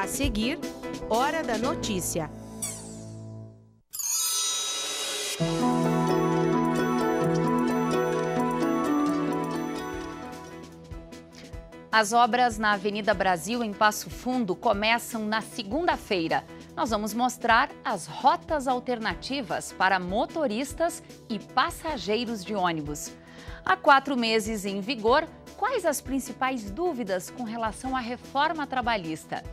A seguir, Hora da Notícia. As obras na Avenida Brasil, em Passo Fundo, começam na segunda-feira. Nós vamos mostrar as rotas alternativas para motoristas e passageiros de ônibus. Há 4 meses em vigor, quais as principais dúvidas com relação à reforma trabalhista?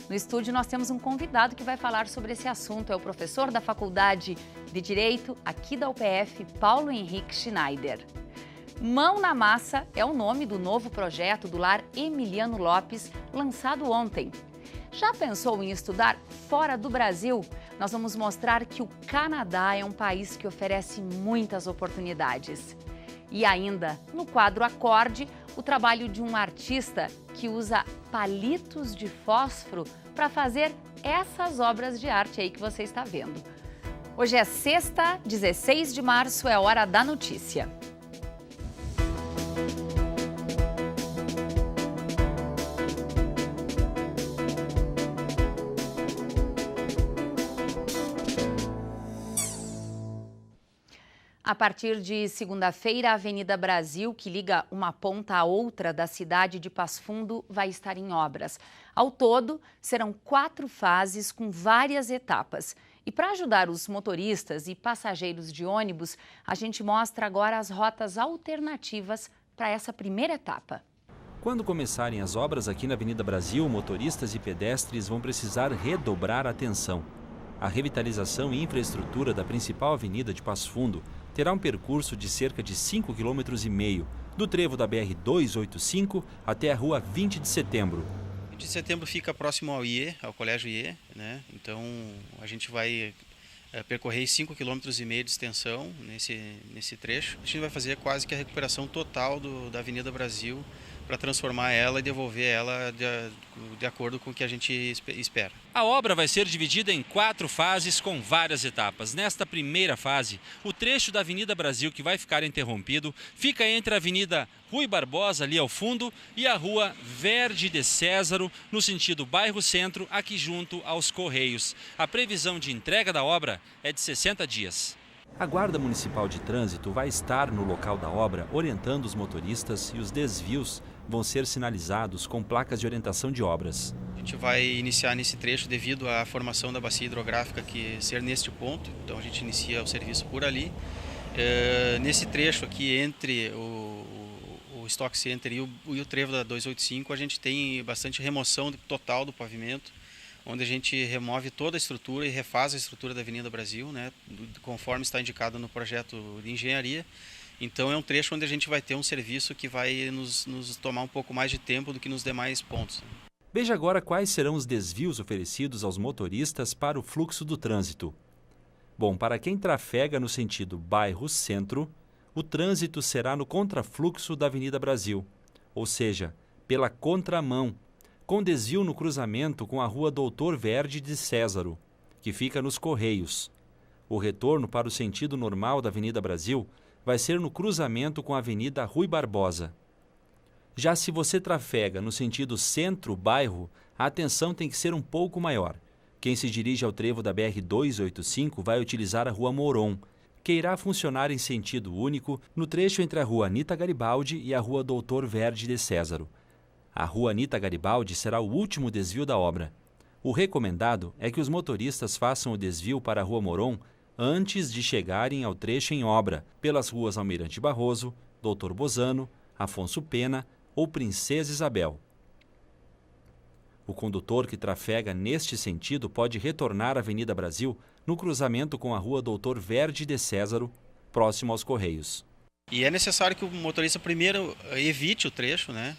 No estúdio nós temos um convidado que vai falar sobre esse assunto. É o professor da Faculdade de Direito aqui da UPF, Paulo Henrique Schneider. Mão na Massa é o nome do novo projeto do Lar Emiliano Lopes, lançado ontem. Já pensou em estudar fora do Brasil? Nós vamos mostrar que o Canadá é um país que oferece muitas oportunidades. E ainda, no quadro Acorde, o trabalho de um artista que usa palitos de fósforo para fazer essas obras de arte aí que você está vendo. Hoje é sexta, 16 de março, é hora da notícia. A partir de segunda-feira, a Avenida Brasil, que liga uma ponta à outra da cidade de Passo Fundo, vai estar em obras. Ao todo, serão 4 fases com várias etapas. E para ajudar os motoristas e passageiros de ônibus, a gente mostra agora as rotas alternativas para essa primeira etapa. Quando começarem as obras aqui na Avenida Brasil, motoristas e pedestres vão precisar redobrar a atenção. A revitalização e infraestrutura da principal avenida de Passo Fundo terá um percurso de cerca de 5,5 km, do trevo da BR-285 até a rua 20 de setembro. 20 de setembro fica próximo ao IE, ao Colégio IE, né? Então a gente vai percorrer 5,5 km de extensão nesse trecho. A gente vai fazer quase que a recuperação total da Avenida Brasil para transformar ela e devolver ela de acordo com o que a gente espera. A obra vai ser dividida em 4 fases com várias etapas. Nesta primeira fase, o trecho da Avenida Brasil que vai ficar interrompido fica entre a Avenida Rui Barbosa, ali ao fundo, e a Rua Verde de Césaro, no sentido bairro Centro, aqui junto aos Correios. A previsão de entrega da obra é de 60 dias. A Guarda Municipal de Trânsito vai estar no local da obra orientando os motoristas e os desvios vão ser sinalizados com placas de orientação de obras. A gente vai iniciar nesse trecho devido à formação da bacia hidrográfica que ser neste ponto, então a gente inicia o serviço por ali. Nesse trecho aqui entre o Stock Center e o trevo da 285, a gente tem bastante remoção total do pavimento, onde a gente remove toda a estrutura e refaz a estrutura da Avenida Brasil, né, conforme está indicado no projeto de engenharia. Então é um trecho onde a gente vai ter um serviço que vai nos tomar um pouco mais de tempo do que nos demais pontos. Veja agora quais serão os desvios oferecidos aos motoristas para o fluxo do trânsito. Bom, para quem trafega no sentido bairro-centro, o trânsito será no contrafluxo da Avenida Brasil, ou seja, pela contramão, com desvio no cruzamento com a Rua Doutor Verde de Césaro, que fica nos Correios. O retorno para o sentido normal da Avenida Brasil vai ser no cruzamento com a Avenida Rui Barbosa. Já se você trafega no sentido centro-bairro, a atenção tem que ser um pouco maior. Quem se dirige ao trevo da BR-285 vai utilizar a Rua Moron, que irá funcionar em sentido único no trecho entre a Rua Anita Garibaldi e a Rua Doutor Verde de Césaro. A Rua Anita Garibaldi será o último desvio da obra. O recomendado é que os motoristas façam o desvio para a Rua Moron antes de chegarem ao trecho em obra, pelas ruas Almirante Barroso, Doutor Bozano, Afonso Pena ou Princesa Isabel. O condutor que trafega neste sentido pode retornar à Avenida Brasil no cruzamento com a Rua Doutor Verde de Césaro, próximo aos Correios. E é necessário que o motorista primeiro evite o trecho, né,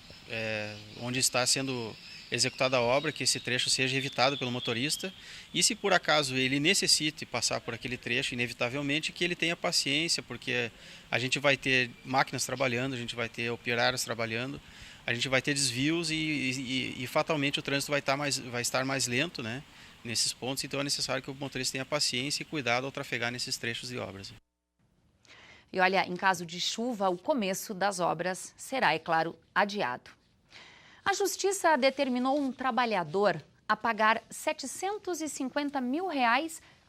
onde está sendo executada a obra, que esse trecho seja evitado pelo motorista, e se por acaso ele necessite passar por aquele trecho, inevitavelmente, que ele tenha paciência, porque a gente vai ter máquinas trabalhando, a gente vai ter operários trabalhando, a gente vai ter desvios e fatalmente o trânsito vai estar mais lento, né, nesses pontos, então é necessário que o motorista tenha paciência e cuidado ao trafegar nesses trechos de obras. E olha, em caso de chuva, o começo das obras será, é claro, adiado. A Justiça determinou um trabalhador a pagar R$ 750 mil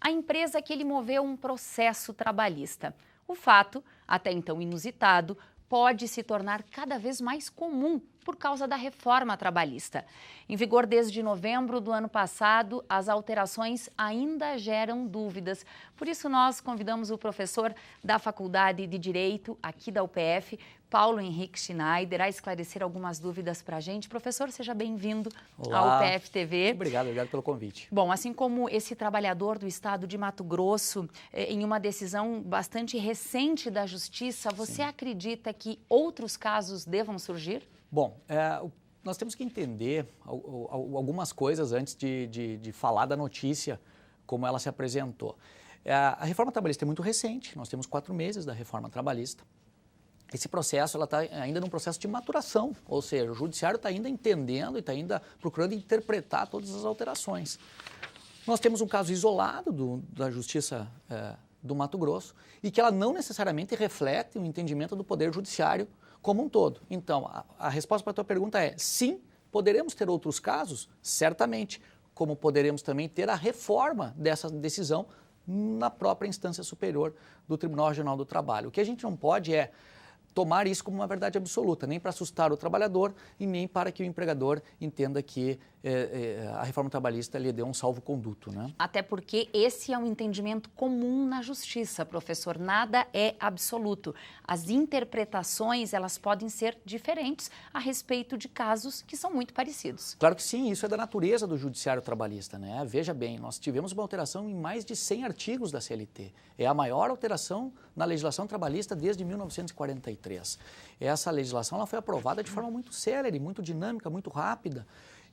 à empresa que ele moveu um processo trabalhista. O fato, até então inusitado, pode se tornar cada vez mais comum por causa da reforma trabalhista. Em vigor desde novembro do ano passado, as alterações ainda geram dúvidas. Por isso, nós convidamos o professor da Faculdade de Direito, aqui da UPF, Paulo Henrique Schneider, a esclarecer algumas dúvidas para a gente. Professor, seja bem-vindo à UPF TV. Obrigado pelo convite. Bom, assim como esse trabalhador do estado de Mato Grosso, em uma decisão bastante recente da Justiça, você acredita que outros casos devam surgir? Bom, nós temos que entender algumas coisas antes de falar da notícia, como ela se apresentou. A reforma trabalhista é muito recente, nós temos 4 meses da reforma trabalhista. Esse processo está ainda num processo de maturação, ou seja, o judiciário está ainda entendendo e está ainda procurando interpretar todas as alterações. Nós temos um caso isolado da Justiça do Mato Grosso e que ela não necessariamente reflete o entendimento do Poder Judiciário como um todo. Então, a resposta para a tua pergunta é sim, poderemos ter outros casos? Certamente, como poderemos também ter a reforma dessa decisão na própria instância superior do Tribunal Regional do Trabalho. O que a gente não pode é tomar isso como uma verdade absoluta, nem para assustar o trabalhador e nem para que o empregador entenda que a reforma trabalhista lhe deu um salvo-conduto, né? Até porque esse é um entendimento comum na justiça, professor. Nada é absoluto. As interpretações, elas podem ser diferentes a respeito de casos que são muito parecidos. Claro que sim, isso é da natureza do judiciário trabalhista, né? Veja bem, nós tivemos uma alteração em mais de 100 artigos da CLT. É a maior alteração na legislação trabalhista desde 1943. Essa legislação ela foi aprovada de forma muito célere, muito dinâmica, muito rápida.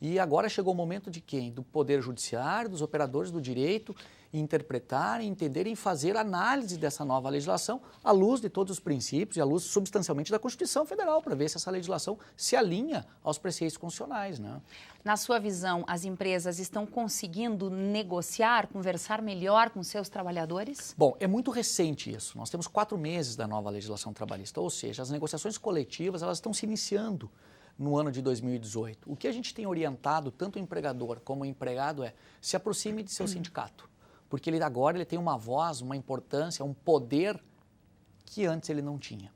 E agora chegou o momento de quem? Do Poder Judiciário, dos operadores do direito, interpretarem, entenderem e fazer análise dessa nova legislação à luz de todos os princípios e à luz substancialmente da Constituição Federal, para ver se essa legislação se alinha aos preceitos constitucionais, né? Na sua visão, as empresas estão conseguindo negociar, conversar melhor com seus trabalhadores? Bom, é muito recente isso. Nós temos 4 meses da nova legislação trabalhista, ou seja, as negociações coletivas elas estão se iniciando no ano de 2018. O que a gente tem orientado, tanto o empregador como o empregado, é se aproxime de seu sindicato, porque agora ele tem uma voz, uma importância, um poder que antes ele não tinha.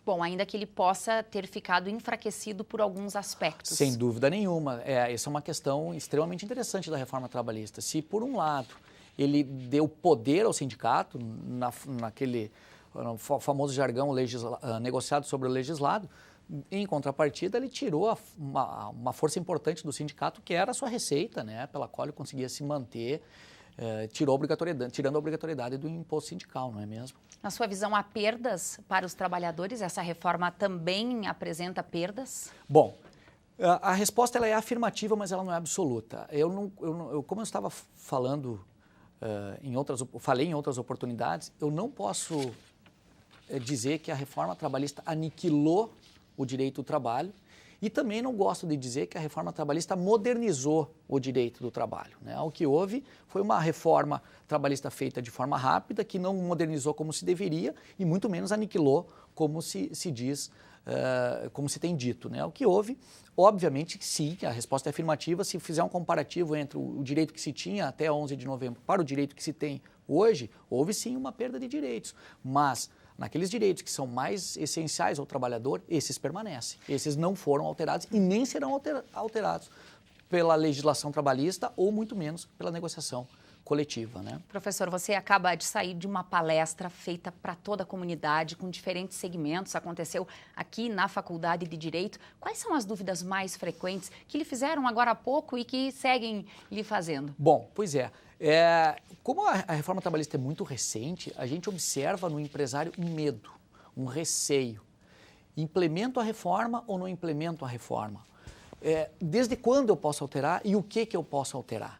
Bom, ainda que ele possa ter ficado enfraquecido por alguns aspectos. Sem dúvida nenhuma. Essa é uma questão extremamente interessante da reforma trabalhista. Se, por um lado, ele deu poder ao sindicato, naquele famoso jargão negociado sobre o legislado, em contrapartida, ele tirou uma força importante do sindicato, que era a sua receita, né, pela qual ele conseguia se manter, tirando a obrigatoriedade do imposto sindical, não é mesmo? Na sua visão, há perdas para os trabalhadores? Essa reforma também apresenta perdas? Bom, a resposta ela é afirmativa, mas ela não é absoluta. Como eu estava falando falei em outras oportunidades, eu não posso dizer que a reforma trabalhista aniquilou o direito do trabalho e também não gosto de dizer que a reforma trabalhista modernizou o direito do trabalho, né? O que houve foi uma reforma trabalhista feita de forma rápida, que não modernizou como se deveria e muito menos aniquilou como se diz, como se tem dito, né? O que houve, obviamente que sim, a resposta é afirmativa. Se fizer um comparativo entre o direito que se tinha até 11 de novembro para o direito que se tem hoje, houve sim uma perda de direitos, mas naqueles direitos que são mais essenciais ao trabalhador, esses permanecem. Esses não foram alterados e nem serão alterados pela legislação trabalhista ou muito menos pela negociação coletiva, né? Professor, você acaba de sair de uma palestra feita para toda a comunidade, com diferentes segmentos, aconteceu aqui na Faculdade de Direito. Quais são as dúvidas mais frequentes que lhe fizeram agora há pouco e que seguem lhe fazendo? Bom, pois é. Como a reforma trabalhista é muito recente, a gente observa no empresário um medo, um receio. Implemento a reforma ou não implemento a reforma? Desde quando eu posso alterar e o que eu posso alterar?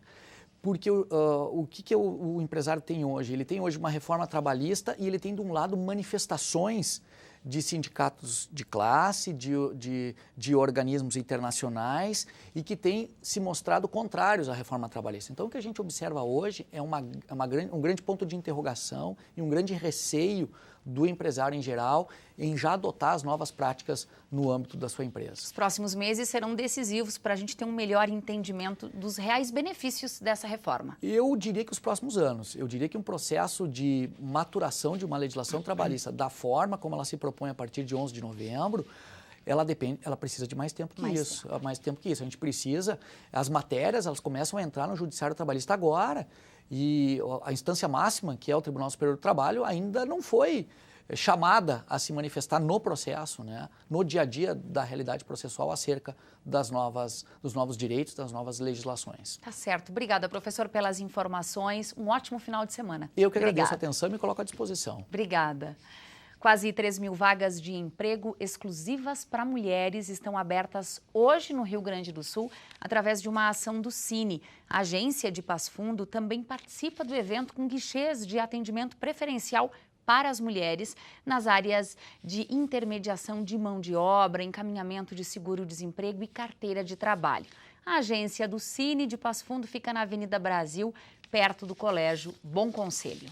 Porque o que o empresário tem hoje? Ele tem hoje uma reforma trabalhista e ele tem, de um lado, manifestações de sindicatos de classe, de organismos internacionais e que têm se mostrado contrários à reforma trabalhista. Então, o que a gente observa hoje é um grande ponto de interrogação e um grande receio do empresário em geral em já adotar as novas práticas no âmbito da sua empresa. Os próximos meses serão decisivos para a gente ter um melhor entendimento dos reais benefícios dessa reforma. Eu diria que os próximos anos. Eu diria que um processo de maturação de uma legislação trabalhista da forma como ela se propõe a partir de 11 de novembro, ela precisa de mais tempo que isso. Mais tempo que isso. A gente precisa, as matérias, elas começam a entrar no Judiciário Trabalhista agora e a instância máxima, que é o Tribunal Superior do Trabalho, ainda não foi chamada a se manifestar no processo, né? No dia a dia da realidade processual acerca dos novos direitos, das novas legislações. Tá certo. Obrigada, professor, pelas informações. Um ótimo final de semana. Eu que agradeço a atenção e me coloco à disposição. Obrigada. Quase 3.000 vagas de emprego exclusivas para mulheres estão abertas hoje no Rio Grande do Sul através de uma ação do Cine. A agência de Passo Fundo também participa do evento com guichês de atendimento preferencial para as mulheres nas áreas de intermediação de mão de obra, encaminhamento de seguro-desemprego e carteira de trabalho. A agência do Cine de Passo Fundo fica na Avenida Brasil, perto do Colégio Bom Conselho.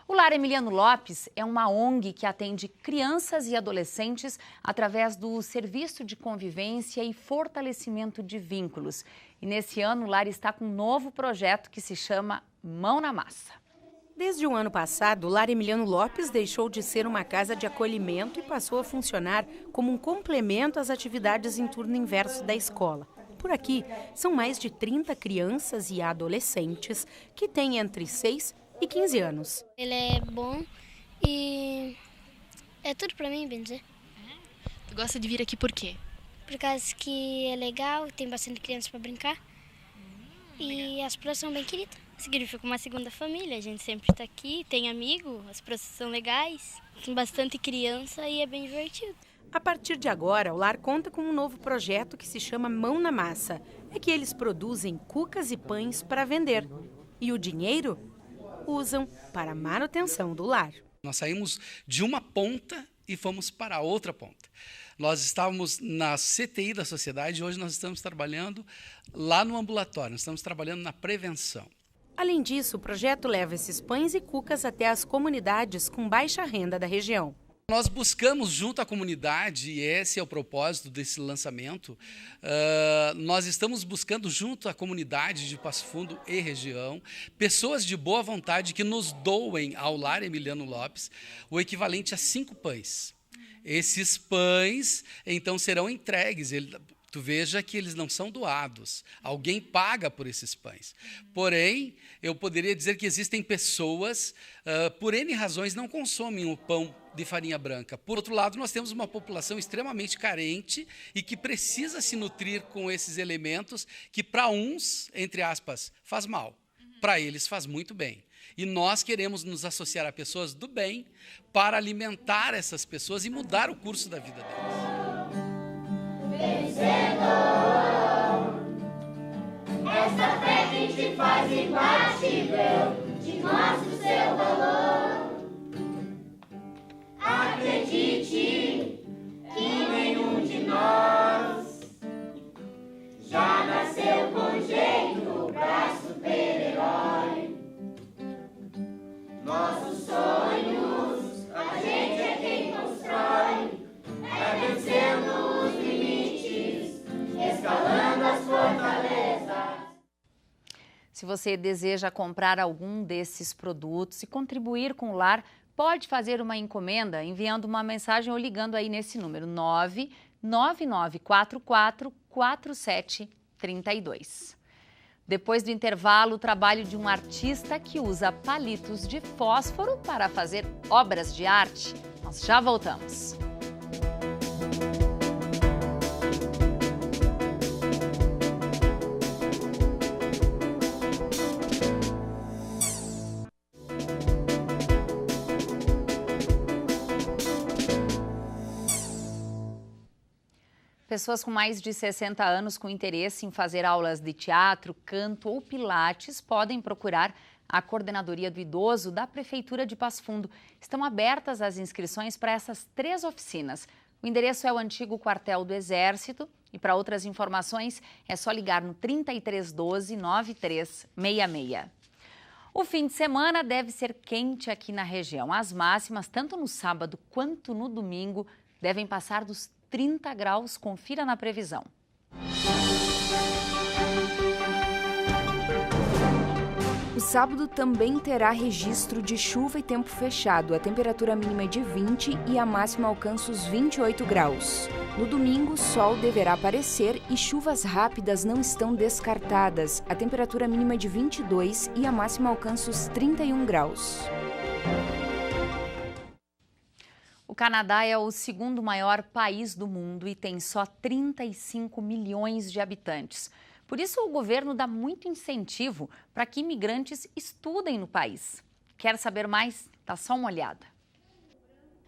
O Lar Emiliano Lopes é uma ONG que atende crianças e adolescentes através do serviço de convivência e fortalecimento de vínculos. E nesse ano o Lar está com um novo projeto que se chama Mão na Massa. Desde o ano passado, o Lar Emiliano Lopes deixou de ser uma casa de acolhimento e passou a funcionar como um complemento às atividades em turno inverso da escola. Por aqui, são mais de 30 crianças e adolescentes que têm entre 6 e 15 anos. Ele é bom e é tudo para mim, bem dizer. Tu gosta de vir aqui por quê? Por causa que é legal, tem bastante crianças para brincar e as pessoas são bem queridas. Significa uma segunda família, a gente sempre está aqui, tem amigo, as pessoas são legais, tem bastante criança e é bem divertido. A partir de agora, o Lar conta com um novo projeto que se chama Mão na Massa. É que eles produzem cucas e pães para vender. E o dinheiro usam para a manutenção do lar. Nós saímos de uma ponta e fomos para a outra ponta. Nós estávamos na CTI da sociedade e hoje nós estamos trabalhando lá no ambulatório, nós estamos trabalhando na prevenção. Além disso, o projeto leva esses pães e cucas até as comunidades com baixa renda da região. Nós buscamos junto à comunidade, e esse é o propósito desse lançamento, nós estamos buscando junto à comunidade de Passo Fundo e região, pessoas de boa vontade que nos doem ao Lar Emiliano Lopes o equivalente a 5 pães. Esses pães, então, serão entregues. Tu veja que eles não são doados. Alguém paga por esses pães. Porém, eu poderia dizer que existem pessoas, por N razões, não consomem o pão de farinha branca. Por outro lado, nós temos uma população extremamente carente e que precisa se nutrir com esses elementos que para uns, entre aspas, faz mal. Para eles faz muito bem. E nós queremos nos associar a pessoas do bem para alimentar essas pessoas e mudar o curso da vida delas. Vencedor, essa fé que te faz imbatível de nosso seu valor. Acredite que nenhum de nós já nasceu com jeito pra super-herói. Nossos sonhos, a gente é quem constrói, é vencendo os limites, escalando as fortalezas. Se você deseja comprar algum desses produtos e contribuir com o lar, pode fazer uma encomenda enviando uma mensagem ou ligando aí nesse número 99944 4732. Depois do intervalo, o trabalho de um artista que usa palitos de fósforo para fazer obras de arte. Nós já voltamos. Pessoas com mais de 60 anos com interesse em fazer aulas de teatro, canto ou pilates podem procurar a Coordenadoria do Idoso da Prefeitura de Passo Fundo. Estão abertas as inscrições para essas 3 oficinas. O endereço é o antigo quartel do Exército e para outras informações é só ligar no 3312-9366. O fim de semana deve ser quente aqui na região. As máximas, tanto no sábado quanto no domingo, devem passar dos 30 graus. Confira na previsão. O sábado também terá registro de chuva e tempo fechado. A temperatura mínima é de 20 e a máxima alcança os 28 graus. No domingo, o sol deverá aparecer e chuvas rápidas não estão descartadas. A temperatura mínima é de 22 e a máxima alcança os 31 graus. O Canadá é o segundo maior país do mundo e tem só 35 milhões de habitantes. Por isso, o governo dá muito incentivo para que imigrantes estudem no país. Quer saber mais? Dá só uma olhada.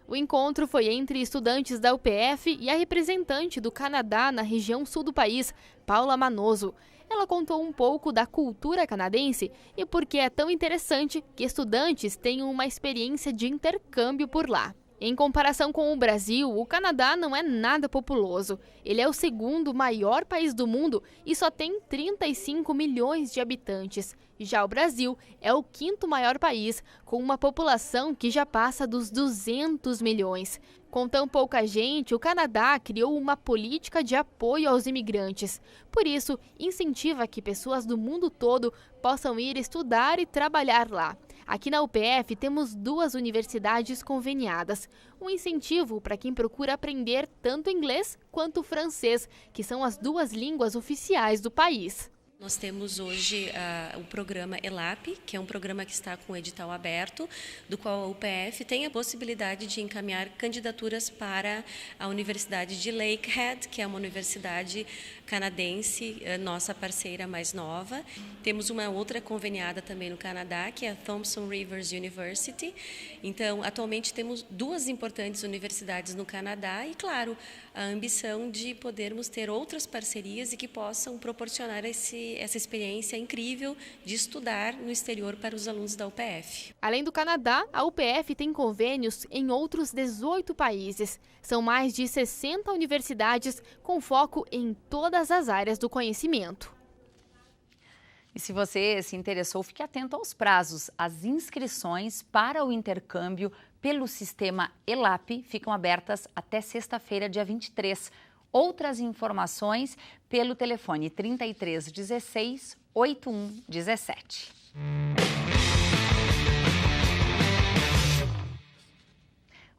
O encontro foi entre estudantes da UPF e a representante do Canadá na região sul do país, Paula Manoso. Ela contou um pouco da cultura canadense e por que é tão interessante que estudantes tenham uma experiência de intercâmbio por lá. Em comparação com o Brasil, o Canadá não é nada populoso. Ele é o segundo maior país do mundo e só tem 35 milhões de habitantes. Já o Brasil é o quinto maior país, com uma população que já passa dos 200 milhões. Com tão pouca gente, o Canadá criou uma política de apoio aos imigrantes. Por isso, incentiva que pessoas do mundo todo possam ir estudar e trabalhar lá. Aqui na UPF temos 2 universidades conveniadas. Um incentivo para quem procura aprender tanto inglês quanto francês, que são as 2 línguas oficiais do país. Nós temos hoje o programa ELAP, que é um programa que está com o edital aberto, do qual a UPF tem a possibilidade de encaminhar candidaturas para a Universidade de Lakehead, que é uma universidade canadense, nossa parceira mais nova. Temos uma outra conveniada também no Canadá, que é a Thompson Rivers University. Então, atualmente temos 2 importantes universidades no Canadá e, claro, a ambição de podermos ter outras parcerias e que possam proporcionar essa experiência incrível de estudar no exterior para os alunos da UPF. Além do Canadá, a UPF tem convênios em outros 18 países. São mais de 60 universidades com foco em todas as áreas do conhecimento. E se você se interessou, fique atento aos prazos. As inscrições para o intercâmbio pelo sistema ELAP ficam abertas até sexta-feira, dia 23. Outras informações pelo telefone 33 16 81 17.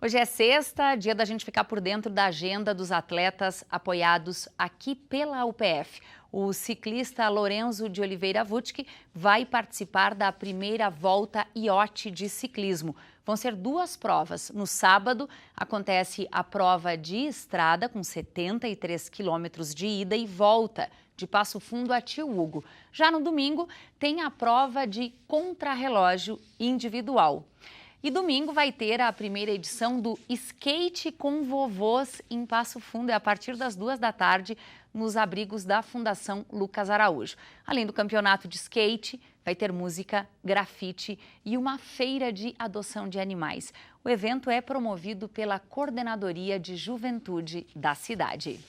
Hoje é sexta, dia da gente ficar por dentro da agenda dos atletas apoiados aqui pela UPF. O ciclista Lorenzo de Oliveira Vucchi vai participar da primeira volta IOT de ciclismo. Vão ser 2 provas. No sábado, acontece a prova de estrada, com 73 quilômetros de ida e volta, de Passo Fundo a Tio Hugo. Já no domingo, tem a prova de contrarrelógio individual. E domingo vai ter a primeira edição do Skate com Vovôs em Passo Fundo, a partir das 2 da tarde, nos abrigos da Fundação Lucas Araújo. Além do campeonato de skate, vai ter música, grafite e uma feira de adoção de animais. O evento é promovido pela Coordenadoria de Juventude da cidade.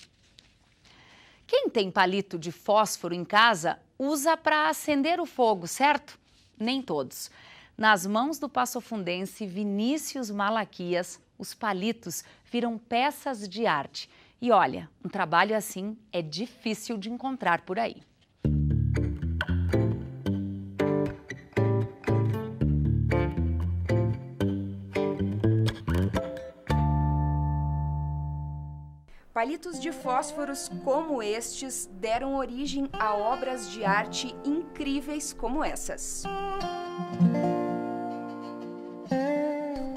Quem tem palito de fósforo em casa usa para acender o fogo, certo? Nem todos. Nas mãos do passofundense Vinícius Malaquias, os palitos viram peças de arte. E olha, um trabalho assim é difícil de encontrar por aí. Palitos de fósforos como estes deram origem a obras de arte incríveis como essas.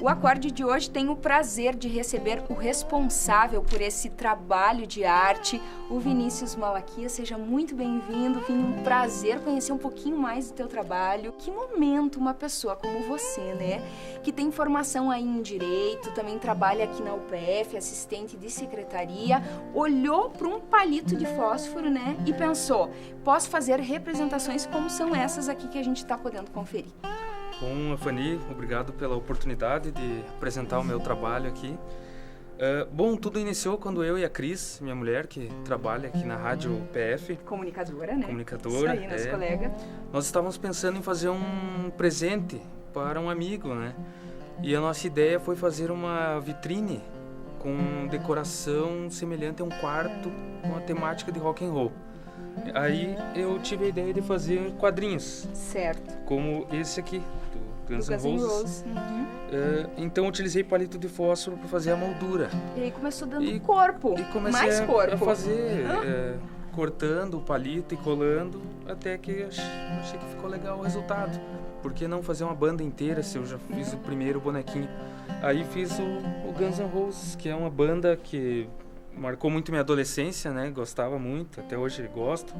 O Acorde de hoje tem o prazer de receber o responsável por esse trabalho de arte, o Vinícius Malaquias. Seja muito bem-vindo, Vini, um prazer conhecer um pouquinho mais do teu trabalho. Que momento uma pessoa como você, né, que tem formação aí em Direito, também trabalha aqui na UPF, assistente de secretaria, olhou para um palito de fósforo, né, e pensou, posso fazer representações como são essas aqui que a gente está podendo conferir. Bom, Fanny, obrigado pela oportunidade de apresentar o meu trabalho aqui. Bom, tudo iniciou quando eu e a Cris, minha mulher, que trabalha aqui na rádio PF. Comunicadora, né? Comunicadora. Isso aí, nosso colega. Nós estávamos pensando em fazer um presente para um amigo, né? E a nossa ideia foi fazer uma vitrine com decoração semelhante a um quarto com a temática de rock and roll. Aí eu tive a ideia de fazer quadrinhos. Certo. Como esse aqui, do Guns N' Roses. Então eu utilizei palito de fósforo para fazer a moldura. E aí começou dando corpo, e comecei mais corpo. a fazer, cortando o palito e colando, até que achei que ficou legal o resultado. Por que não fazer uma banda inteira se eu já fiz o primeiro bonequinho? Aí fiz o Guns N' Roses, que é uma banda que marcou muito minha adolescência, né? Gostava muito, até hoje gosto.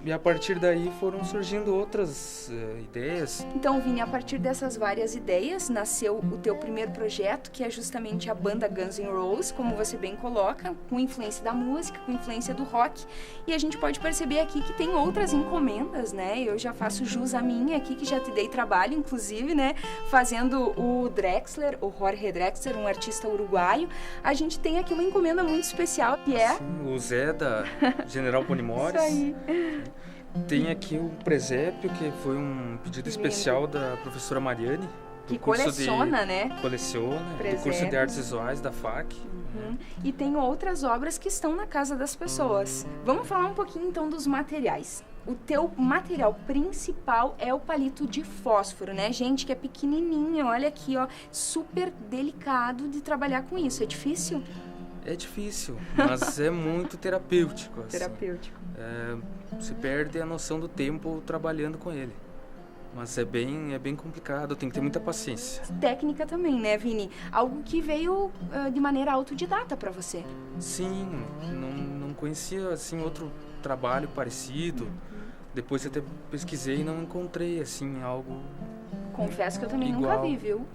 E a partir daí foram surgindo outras ideias. Então, Vini, a partir dessas várias ideias nasceu o teu primeiro projeto, que é justamente a banda Guns N' Roses, como você bem coloca, com influência da música, com influência do rock. E a gente pode perceber aqui que tem outras encomendas, né? Eu já faço jus a minha aqui, que já te dei trabalho, inclusive, né? Fazendo o Drexler, o Jorge Drexler, um artista uruguaio. A gente tem aqui uma encomenda muito especial, que é... Sim, o Zé da General Ponimores. Isso aí. Tem aqui o presépio, que foi um pedido especial da professora Mariane. Que coleciona, né? Coleciona, do curso de Artes Visuais da FAC. E tem outras obras que estão na casa das pessoas. Vamos falar um pouquinho então dos materiais. O teu material principal é o palito de fósforo, né, gente? Que é pequenininho, olha aqui, ó. Super delicado de trabalhar com isso. É difícil? É difícil, mas é muito terapêutico. Assim. Terapêutico. Você perde a noção do tempo trabalhando com ele. Mas é bem complicado, tem que ter muita paciência. Técnica também, né, Vini? Algo que veio de maneira autodidata para você. Sim, não conhecia assim outro trabalho parecido. Depois até pesquisei e não encontrei assim algo... Confesso que eu também igual. Nunca vi, viu?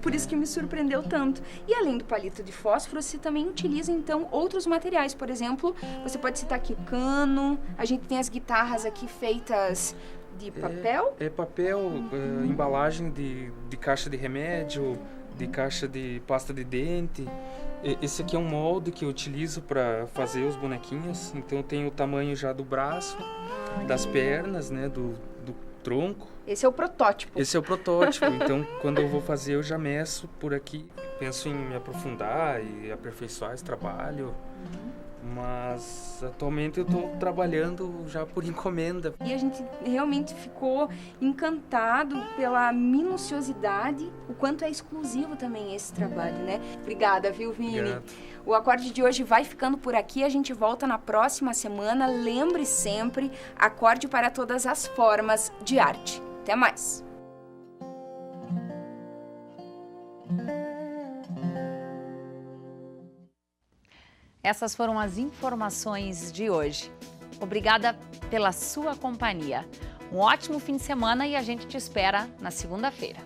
Por isso que me surpreendeu tanto. E além do palito de fósforo, você também utiliza, então, outros materiais. Por exemplo, você pode citar aqui o cano, a gente tem as guitarras aqui feitas de papel. É papel, embalagem de caixa de remédio, de caixa de pasta de dente. Esse aqui é um molde que eu utilizo para fazer os bonequinhos. Então eu tenho o tamanho já do braço, das pernas, né, do tronco. Esse é o protótipo. Esse é o protótipo. Então, quando eu vou fazer, eu já meço por aqui. Penso em me aprofundar e aperfeiçoar esse trabalho. Mas, atualmente, eu estou trabalhando já por encomenda. E a gente realmente ficou encantado pela minuciosidade, o quanto é exclusivo também esse trabalho, né? Obrigada, viu, Vini? Obrigado. O Acorde de hoje vai ficando por aqui, a gente volta na próxima semana. Lembre sempre, acorde para todas as formas de arte. Até mais! Essas foram as informações de hoje. Obrigada pela sua companhia. Um ótimo fim de semana e a gente te espera na segunda-feira.